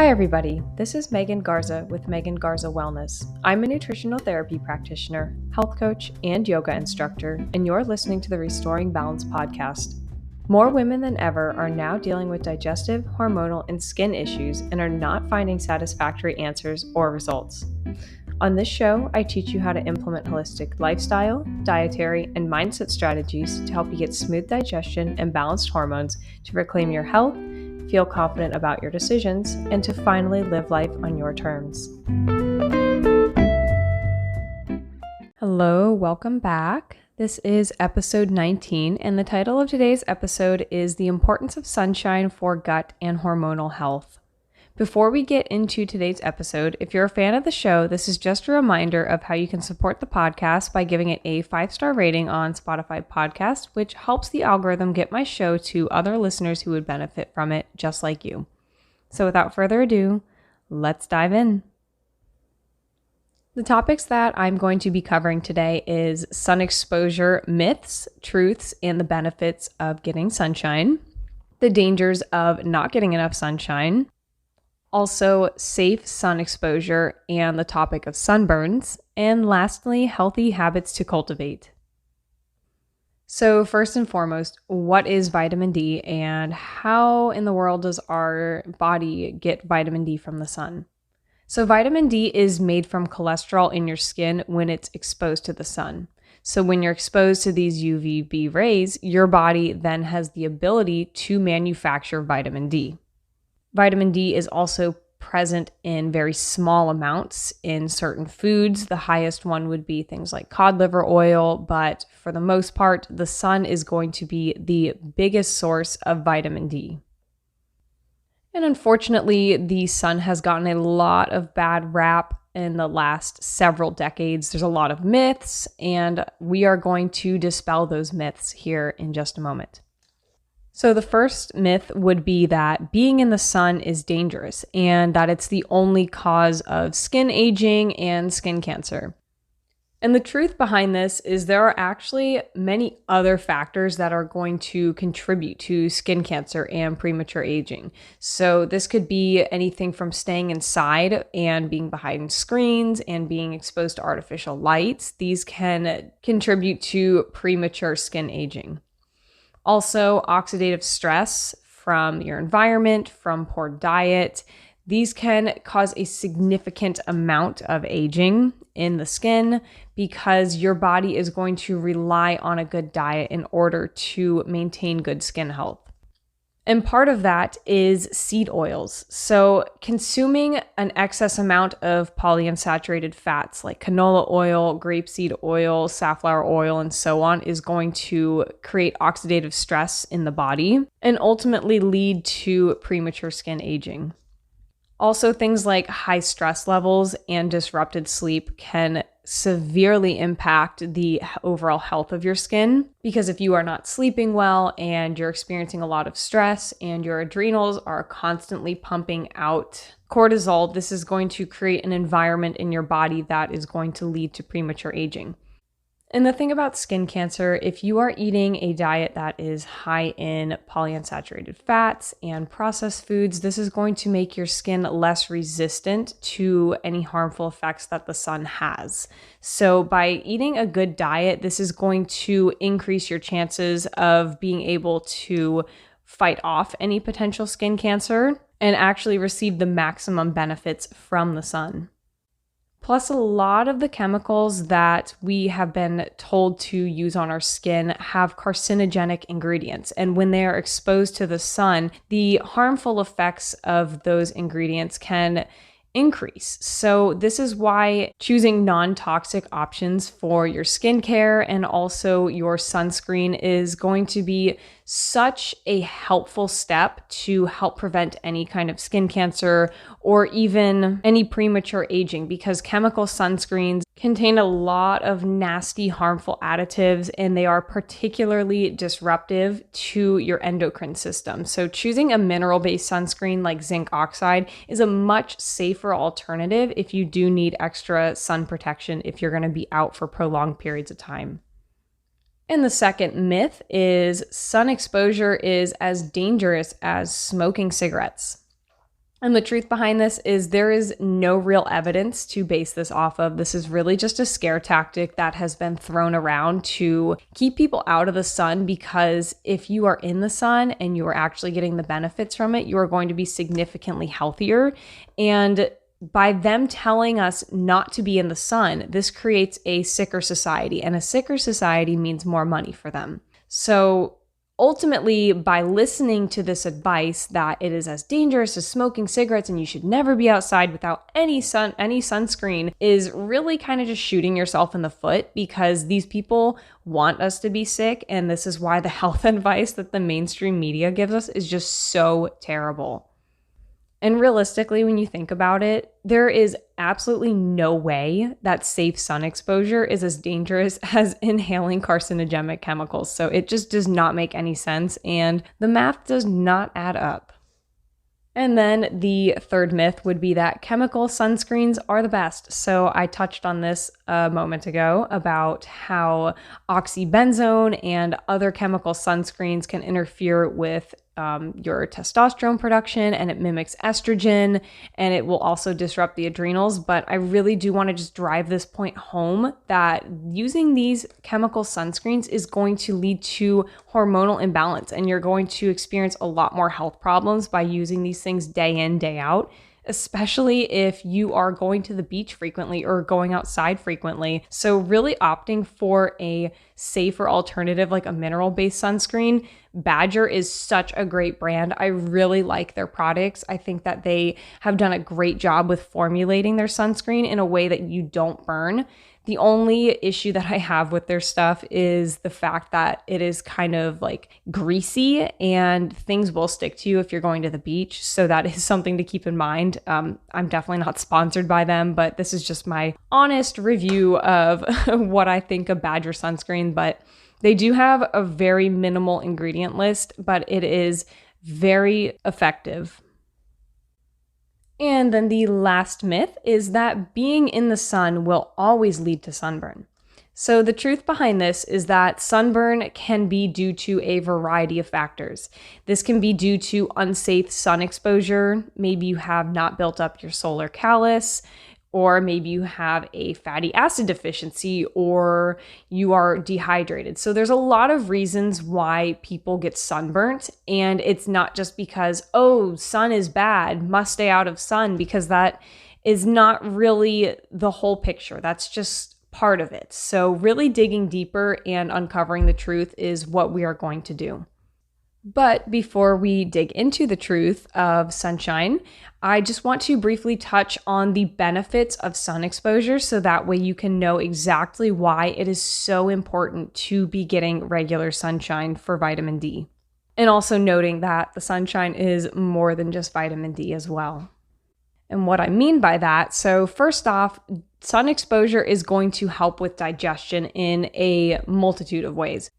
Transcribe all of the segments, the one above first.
Hi everybody, this is Megan Garza with Megan Garza Wellness. I'm a nutritional therapy practitioner, health coach, and yoga instructor, and you're listening to the Restoring Balance podcast. More women than ever are now dealing with digestive, hormonal, and skin issues and are not finding satisfactory answers or results. On this show, I teach you how to implement holistic lifestyle, dietary, and mindset strategies to help you get smooth digestion and balanced hormones to reclaim your health, feel confident about your decisions, and to finally live life on your terms. Hello, welcome back. This is episode 19, and the title of today's episode is The Importance of Sunshine for Gut and Hormonal Health. Before we get into today's episode, if you're a fan of the show, this is just a reminder of how you can support the podcast by giving it a 5-star rating on Spotify Podcast, which helps the algorithm get my show to other listeners who would benefit from it, just like you. So without further ado, let's dive in. The topics that I'm going to be covering today is sun exposure myths, truths, and the benefits of getting sunshine, the dangers of not getting enough sunshine, also safe sun exposure and the topic of sunburns, and lastly, healthy habits to cultivate. So first and foremost, what is vitamin D and how in the world does our body get vitamin D from the sun? So vitamin D is made from cholesterol in your skin when it's exposed to the sun. So when you're exposed to these UVB rays, your body then has the ability to manufacture vitamin D. Vitamin D is also present in very small amounts in certain foods. The highest one would be things like cod liver oil, but for the most part, the sun is going to be the biggest source of vitamin D. And unfortunately, the sun has gotten a lot of bad rap in the last several decades. There's a lot of myths, and we are going to dispel those myths here in just a moment. So the first myth would be that being in the sun is dangerous and that it's the only cause of skin aging and skin cancer. And the truth behind this is there are actually many other factors that are going to contribute to skin cancer and premature aging. So this could be anything from staying inside and being behind screens and being exposed to artificial lights. These can contribute to premature skin aging. Also, oxidative stress from your environment, from poor diet. These can cause a significant amount of aging in the skin because your body is going to rely on a good diet in order to maintain good skin health. And part of that is seed oils. So consuming an excess amount of polyunsaturated fats like canola oil, grapeseed oil, safflower oil, and so on is going to create oxidative stress in the body and ultimately lead to premature skin aging. Also, things like high stress levels and disrupted sleep can severely impact the overall health of your skin, because if you are not sleeping well and you're experiencing a lot of stress and your adrenals are constantly pumping out cortisol, this is going to create an environment in your body that is going to lead to premature aging. And the thing about skin cancer, if you are eating a diet that is high in polyunsaturated fats and processed foods, this is going to make your skin less resistant to any harmful effects that the sun has. So by eating a good diet, this is going to increase your chances of being able to fight off any potential skin cancer and actually receive the maximum benefits from the sun. Plus, a lot of the chemicals that we have been told to use on our skin have carcinogenic ingredients. And when they are exposed to the sun, the harmful effects of those ingredients can increase. So this is why choosing non-toxic options for your skincare and also your sunscreen is going to be such a helpful step to help prevent any kind of skin cancer or even any premature aging, because chemical sunscreens contain a lot of nasty, harmful additives, and they are particularly disruptive to your endocrine system. So choosing a mineral-based sunscreen like zinc oxide is a much safer alternative if you do need extra sun protection if you're going to be out for prolonged periods of time. And the second myth is sun exposure is as dangerous as smoking cigarettes. And the truth behind this is there is no real evidence to base this off of. This is really just a scare tactic that has been thrown around to keep people out of the sun, because if you are in the sun and you are actually getting the benefits from it, you are going to be significantly healthier. And by them telling us not to be in the sun, this creates a sicker society, and a sicker society means more money for them. So ultimately, by listening to this advice that it is as dangerous as smoking cigarettes and you should never be outside without any sunscreen, is really kind of just shooting yourself in the foot, because these people want us to be sick, and this is why the health advice that the mainstream media gives us is just so terrible. And realistically, when you think about it, there is absolutely no way that safe sun exposure is as dangerous as inhaling carcinogenic chemicals. So it just does not make any sense, and the math does not add up. And then the third myth would be that chemical sunscreens are the best. So I touched on this a moment ago about how oxybenzone and other chemical sunscreens can interfere with your testosterone production, and it mimics estrogen, and it will also disrupt the adrenals. But I really do want to just drive this point home that using these chemical sunscreens is going to lead to hormonal imbalance, and you're going to experience a lot more health problems by using these things day in, day out, especially if you are going to the beach frequently or going outside frequently. So really opting for a safer alternative like a mineral-based sunscreen. Badger is such a great brand. I really like their products. I think that they have done a great job with formulating their sunscreen in a way that you don't burn. The only issue that I have with their stuff is the fact that it is kind of like greasy and things will stick to you if you're going to the beach. So that is something to keep in mind. I'm definitely not sponsored by them, but this is just my honest review of what I think of Badger sunscreen. But they do have a very minimal ingredient list, but it is very effective. And then the last myth is that being in the sun will always lead to sunburn. So the truth behind this is that sunburn can be due to a variety of factors. This can be due to unsafe sun exposure. Maybe you have not built up your solar callus, or maybe you have a fatty acid deficiency, or you are dehydrated. So there's a lot of reasons why people get sunburnt, and it's not just because, oh, sun is bad, must stay out of sun, because that is not really the whole picture. That's just part of it. So really digging deeper and uncovering the truth is what we are going to do. But before we dig into the truth of sunshine, I just want to briefly touch on the benefits of sun exposure, so that way you can know exactly why it is so important to be getting regular sunshine for vitamin D. And also noting that the sunshine is more than just vitamin D as well. And what I mean by that, so first off, sun exposure is going to help with digestion in a multitude of ways.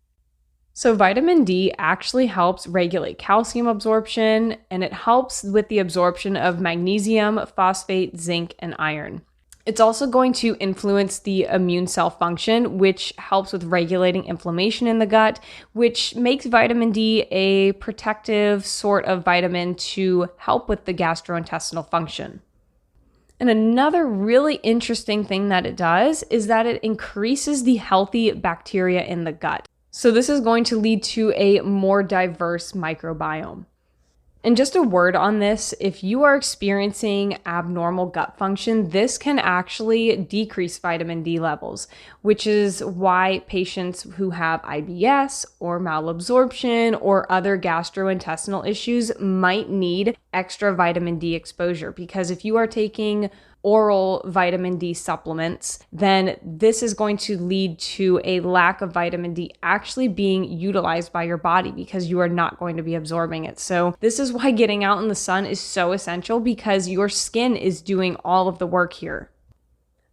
So vitamin D actually helps regulate calcium absorption, and it helps with the absorption of magnesium, phosphate, zinc, and iron. It's also going to influence the immune cell function, which helps with regulating inflammation in the gut, which makes vitamin D a protective sort of vitamin to help with the gastrointestinal function. And another really interesting thing that it does is that it increases the healthy bacteria in the gut. So this is going to lead to a more diverse microbiome. And just a word on this, if you are experiencing abnormal gut function, this can actually decrease vitamin D levels, which is why patients who have IBS or malabsorption or other gastrointestinal issues might need extra vitamin D exposure. Because if you are taking oral vitamin D supplements, then this is going to lead to a lack of vitamin D actually being utilized by your body, because you are not going to be absorbing it. So this is why getting out in the sun is so essential, because your skin is doing all of the work here.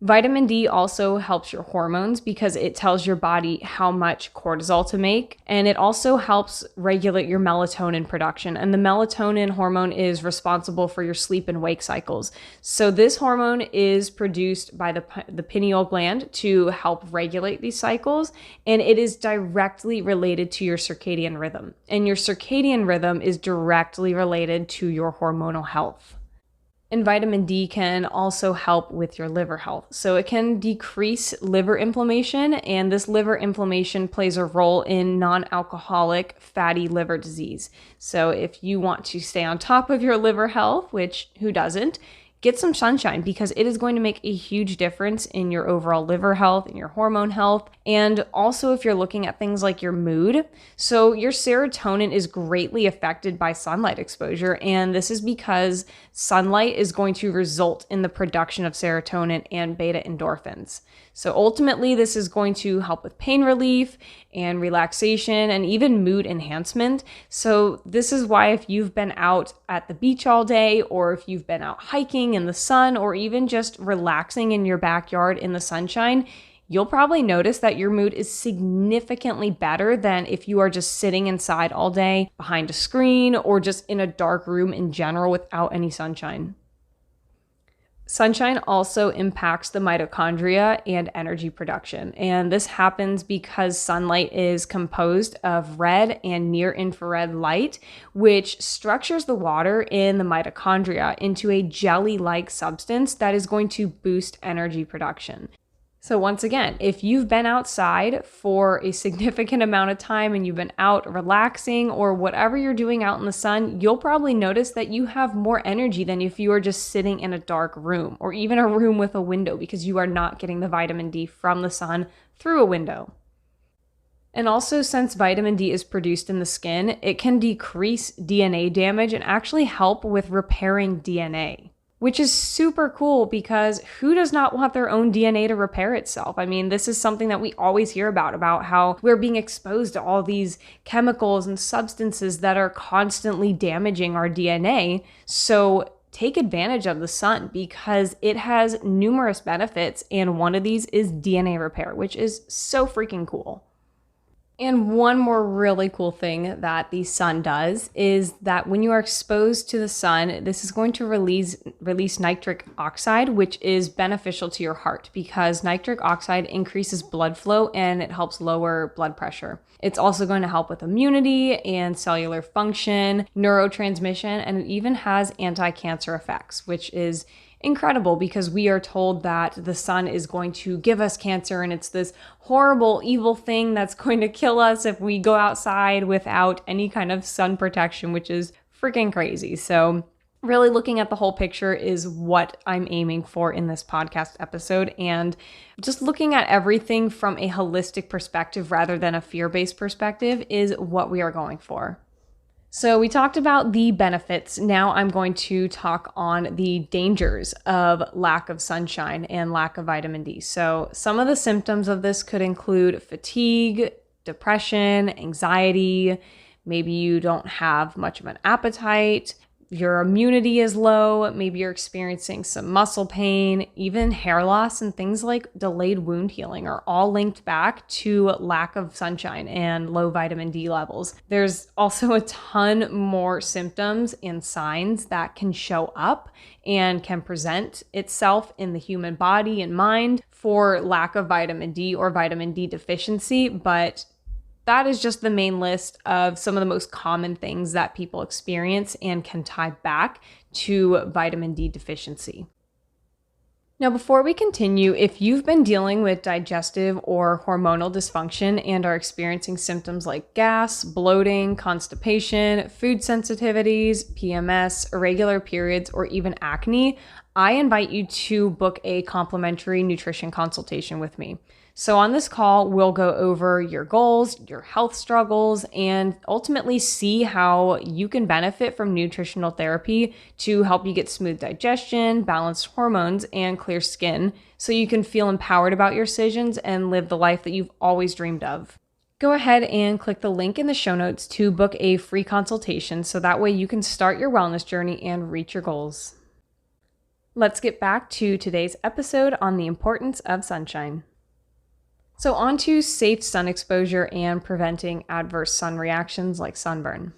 Vitamin D also helps your hormones, because it tells your body how much cortisol to make, and it also helps regulate your melatonin production. And the melatonin hormone is responsible for your sleep and wake cycles. So this hormone is produced by the pineal gland to help regulate these cycles, and it is directly related to your circadian rhythm. And your circadian rhythm is directly related to your hormonal health. And vitamin D can also help with your liver health. So it can decrease liver inflammation, and this liver inflammation plays a role in non-alcoholic fatty liver disease. So if you want to stay on top of your liver health, which who doesn't, get some sunshine because it is going to make a huge difference in your overall liver health and your hormone health. And also if you're looking at things like your mood. So your serotonin is greatly affected by sunlight exposure. And this is because sunlight is going to result in the production of serotonin and beta endorphins. So ultimately, this is going to help with pain relief and relaxation and even mood enhancement. So this is why if you've been out at the beach all day, or if you've been out hiking in the sun, or even just relaxing in your backyard in the sunshine, you'll probably notice that your mood is significantly better than if you are just sitting inside all day behind a screen or just in a dark room in general without any sunshine. Sunshine also impacts the mitochondria and energy production, and this happens because sunlight is composed of red and near-infrared light, which structures the water in the mitochondria into a jelly-like substance that is going to boost energy production. So once again, if you've been outside for a significant amount of time and you've been out relaxing or whatever you're doing out in the sun, you'll probably notice that you have more energy than if you are just sitting in a dark room or even a room with a window, because you are not getting the vitamin D from the sun through a window. And also, since vitamin D is produced in the skin, it can decrease DNA damage and actually help with repairing DNA. Which is super cool because who does not want their own DNA to repair itself? I mean, this is something that we always hear about how we're being exposed to all these chemicals and substances that are constantly damaging our DNA. So take advantage of the sun because it has numerous benefits, and one of these is DNA repair, which is so freaking cool. And one more really cool thing that the sun does is that when you are exposed to the sun, this is going to release nitric oxide, which is beneficial to your heart because nitric oxide increases blood flow and it helps lower blood pressure. It's also going to help with immunity and cellular function, neurotransmission, and it even has anti-cancer effects, which is incredible because we are told that the sun is going to give us cancer and it's this horrible, evil thing that's going to kill us if we go outside without any kind of sun protection, which is freaking crazy. So really looking at the whole picture is what I'm aiming for in this podcast episode, and just looking at everything from a holistic perspective rather than a fear-based perspective is what we are going for. So we talked about the benefits. Now I'm going to talk on the dangers of lack of sunshine and lack of vitamin D. So some of the symptoms of this could include fatigue, depression, anxiety. Maybe you don't have much of an appetite. Your immunity is low. Maybe you're experiencing some muscle pain, even hair loss, and things like delayed wound healing are all linked back to lack of sunshine and low vitamin D levels. There's also a ton more symptoms and signs that can show up and can present itself in the human body and mind for lack of vitamin D or vitamin D deficiency, but that is just the main list of some of the most common things that people experience and can tie back to vitamin D deficiency. Now, before we continue, if you've been dealing with digestive or hormonal dysfunction and are experiencing symptoms like gas, bloating, constipation, food sensitivities, PMS, irregular periods, or even acne, I invite you to book a complimentary nutrition consultation with me. So on this call, we'll go over your goals, your health struggles, and ultimately see how you can benefit from nutritional therapy to help you get smooth digestion, balanced hormones, and clear skin so you can feel empowered about your decisions and live the life that you've always dreamed of. Go ahead and click the link in the show notes to book a free consultation so that way you can start your wellness journey and reach your goals. Let's get back to today's episode on the importance of sunshine. So on to safe sun exposure and preventing adverse sun reactions like sunburn.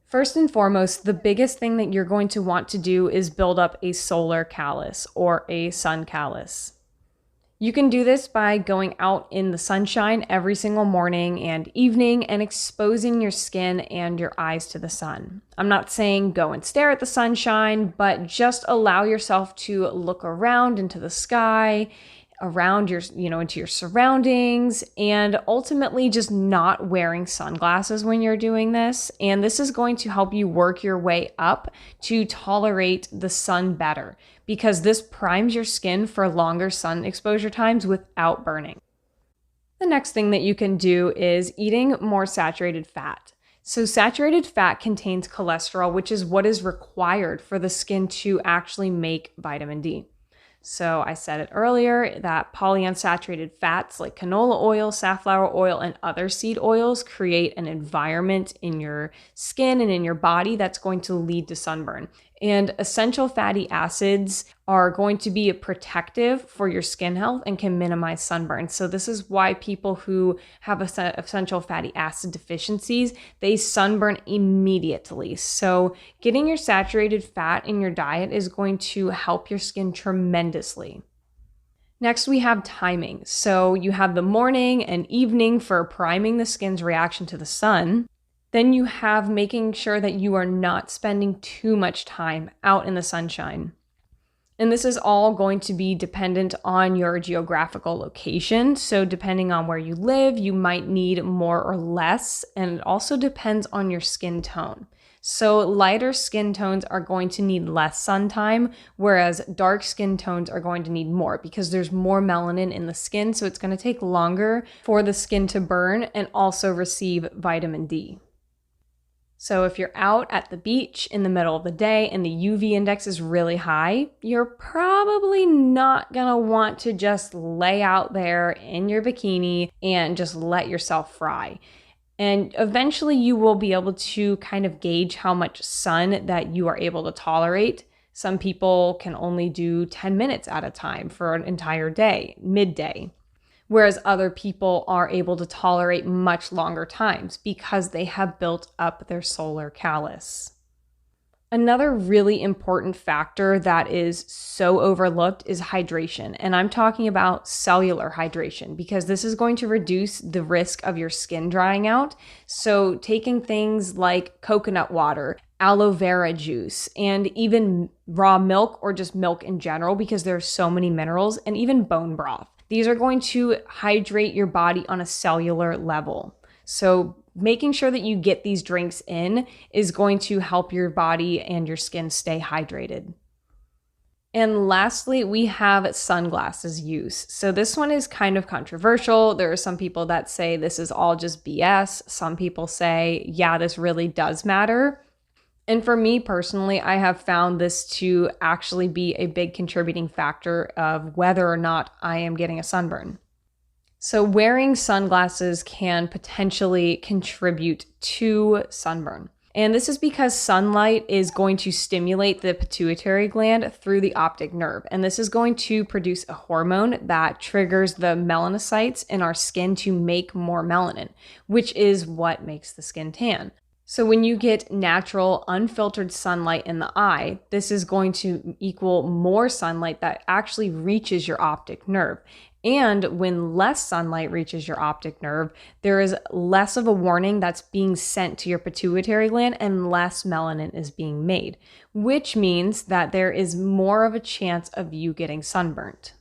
First and foremost, the biggest thing that you're going to want to do is build up a solar callus or a sun callus. You can do this by going out in the sunshine every single morning and evening and exposing your skin and your eyes to the sun. I'm not saying go and stare at the sunshine, but just allow yourself to look around into the sky, around your, into your surroundings, and ultimately just not wearing sunglasses when you're doing this. And this is going to help you work your way up to tolerate the sun better, because this primes your skin for longer sun exposure times without burning. The next thing that you can do is eating more saturated fat. So saturated fat contains cholesterol, which is what is required for the skin to actually make vitamin D. So I said it earlier that polyunsaturated fats like canola oil, safflower oil, and other seed oils create an environment in your skin and in your body that's going to lead to sunburn. And essential fatty acids are going to be protective for your skin health and can minimize sunburn. So this is why people who have essential fatty acid deficiencies, they sunburn immediately. So getting your saturated fat in your diet is going to help your skin tremendously. Next, we have timing. So you have the morning and evening for priming the skin's reaction to the sun. Then you have making sure that you are not spending too much time out in the sunshine. And this is all going to be dependent on your geographical location. So depending on where you live, you might need more or less, and it also depends on your skin tone. So lighter skin tones are going to need less sun time, whereas dark skin tones are going to need more because there's more melanin in the skin. So it's going to take longer for the skin to burn and also receive vitamin D. So if you're out at the beach in the middle of the day and the UV index is really high, you're probably not gonna want to just lay out there in your bikini and just let yourself fry. And eventually you will be able to kind of gauge how much sun that you are able to tolerate. Some people can only do 10 minutes at a time for an entire day, midday. Whereas other people are able to tolerate much longer times because they have built up their solar callus. Another really important factor that is so overlooked is hydration. And I'm talking about cellular hydration because this is going to reduce the risk of your skin drying out. So taking things like coconut water, aloe vera juice, and even raw milk or just milk in general, because there are so many minerals, and even bone broth. These are going to hydrate your body on a cellular level. So making sure that you get these drinks in is going to help your body and your skin stay hydrated. And lastly, we have sunglasses use. So this one is kind of controversial. There are some people that say this is all just BS. Some people say, yeah, this really does matter. And for me personally, I have found this to actually be a big contributing factor of whether or not I am getting a sunburn. So wearing sunglasses can potentially contribute to sunburn. And this is because sunlight is going to stimulate the pituitary gland through the optic nerve. And this is going to produce a hormone that triggers the melanocytes in our skin to make more melanin, which is what makes the skin tan. So when you get natural, unfiltered sunlight in the eye, this is going to equal more sunlight that actually reaches your optic nerve. And when less sunlight reaches your optic nerve, there is less of a warning that's being sent to your pituitary gland and less melanin is being made, which means that there is more of a chance of you getting sunburnt.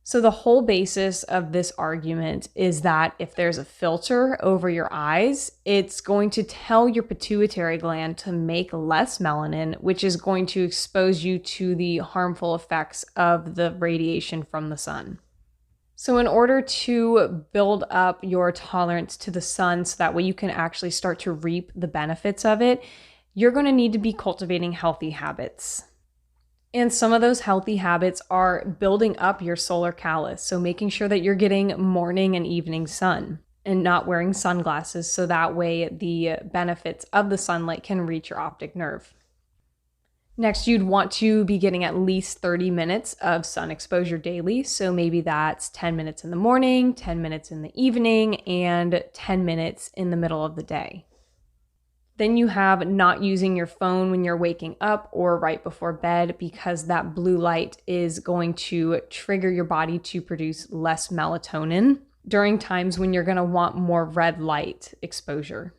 So the whole basis of this argument is that if there's a filter over your eyes, it's going to tell your pituitary gland to make less melanin, which is going to expose you to the harmful effects of the radiation from the sun. So in order to build up your tolerance to the sun so that way you can actually start to reap the benefits of it, you're going to need to be cultivating healthy habits. And some of those healthy habits are building up your solar callus. So making sure that you're getting morning and evening sun and not wearing sunglasses so that way the benefits of the sunlight can reach your optic nerve. Next, you'd want to be getting at least 30 minutes of sun exposure daily. So maybe that's 10 minutes in the morning, 10 minutes in the evening, and 10 minutes in the middle of the day. Then you have not using your phone when you're waking up or right before bed, because that blue light is going to trigger your body to produce less melatonin during times when you're going to want more red light exposure.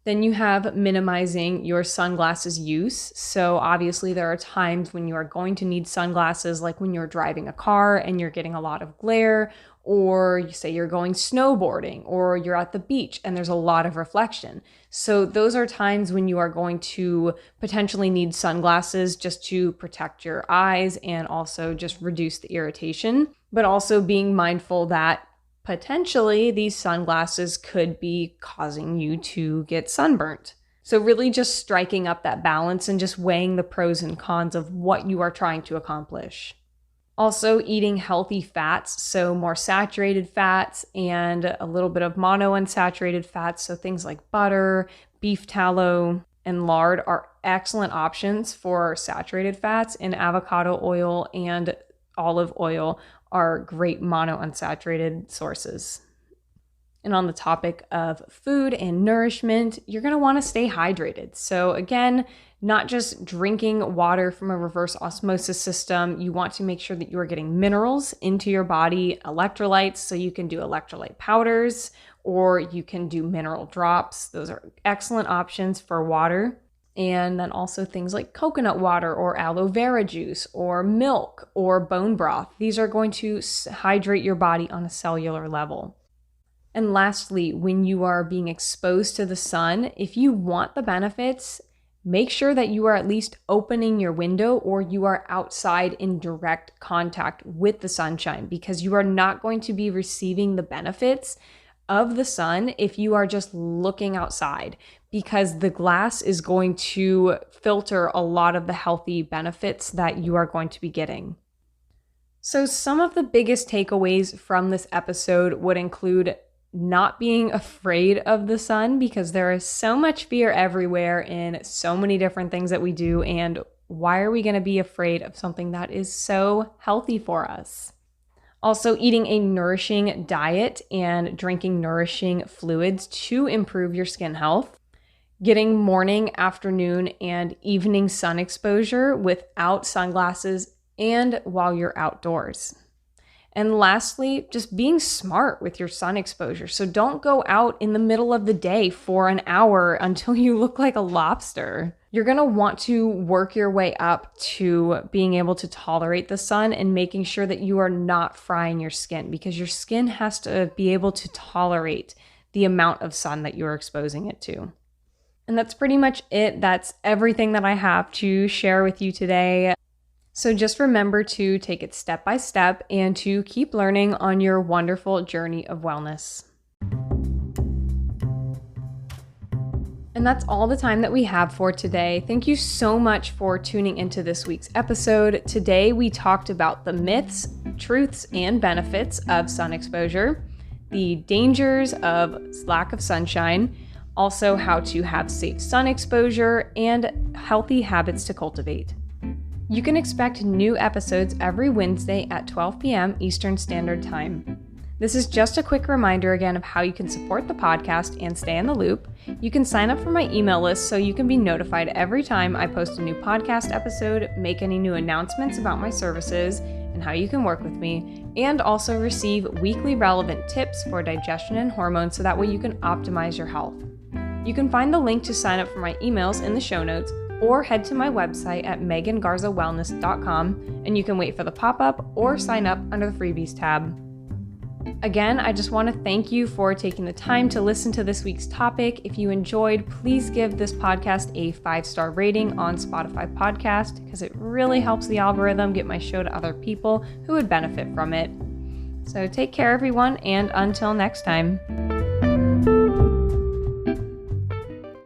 Then you have minimizing your sunglasses use. So obviously there are times when you are going to need sunglasses, like when you're driving a car and you're getting a lot of glare, or you say you're going snowboarding, or you're at the beach and there's a lot of reflection. So those are times when you are going to potentially need sunglasses just to protect your eyes and also just reduce the irritation, but also being mindful that potentially these sunglasses could be causing you to get sunburnt. So really just striking up that balance and just weighing the pros and cons of what you are trying to accomplish. Also eating healthy fats, so more saturated fats and a little bit of monounsaturated fats. So things like butter, beef tallow, and lard are excellent options for saturated fats, and avocado oil and olive oil are great monounsaturated sources. And on the topic of food and nourishment, you're going to want to stay hydrated. So again, not just drinking water from a reverse osmosis system. You want to make sure that you are getting minerals into your body, electrolytes, so you can do electrolyte powders or you can do mineral drops. Those are excellent options for water. And then also things like coconut water or aloe vera juice or milk or bone broth. These are going to hydrate your body on a cellular level. And lastly, when you are being exposed to the sun, if you want the benefits, make sure that you are at least opening your window or you are outside in direct contact with the sunshine, because you are not going to be receiving the benefits of the sun if you are just looking outside, because the glass is going to filter a lot of the healthy benefits that you are going to be getting. So some of the biggest takeaways from this episode would include not being afraid of the sun, because there is so much fear everywhere in so many different things that we do. And why are we going to be afraid of something that is so healthy for us? Also, eating a nourishing diet and drinking nourishing fluids to improve your skin health. Getting morning, afternoon, and evening sun exposure without sunglasses and while you're outdoors. And lastly, just being smart with your sun exposure. So don't go out in the middle of the day for an hour until you look like a lobster. You're going to want to work your way up to being able to tolerate the sun and making sure that you are not frying your skin, because your skin has to be able to tolerate the amount of sun that you're exposing it to. And that's pretty much it. That's everything that I have to share with you today. So just remember to take it step by step and to keep learning on your wonderful journey of wellness. And that's all the time that we have for today. Thank you so much for tuning into this week's episode. Today we talked about the myths, truths, and benefits of sun exposure, the dangers of lack of sunshine, also how to have safe sun exposure, and healthy habits to cultivate. You can expect new episodes every Wednesday at 12 p.m. Eastern Standard Time. This is just a quick reminder again of how you can support the podcast and stay in the loop. You can sign up for my email list so you can be notified every time I post a new podcast episode, make any new announcements about my services, and how you can work with me, and also receive weekly relevant tips for digestion and hormones so that way you can optimize your health. You can find the link to sign up for my emails in the show notes, or head to my website at megangarzawellness.com, and you can wait for the pop-up or sign up under the freebies tab. Again, I just want to thank you for taking the time to listen to this week's topic. If you enjoyed, please give this podcast a 5-star rating on Spotify podcast, because it really helps the algorithm get my show to other people who would benefit from it. So take care, everyone, and until next time.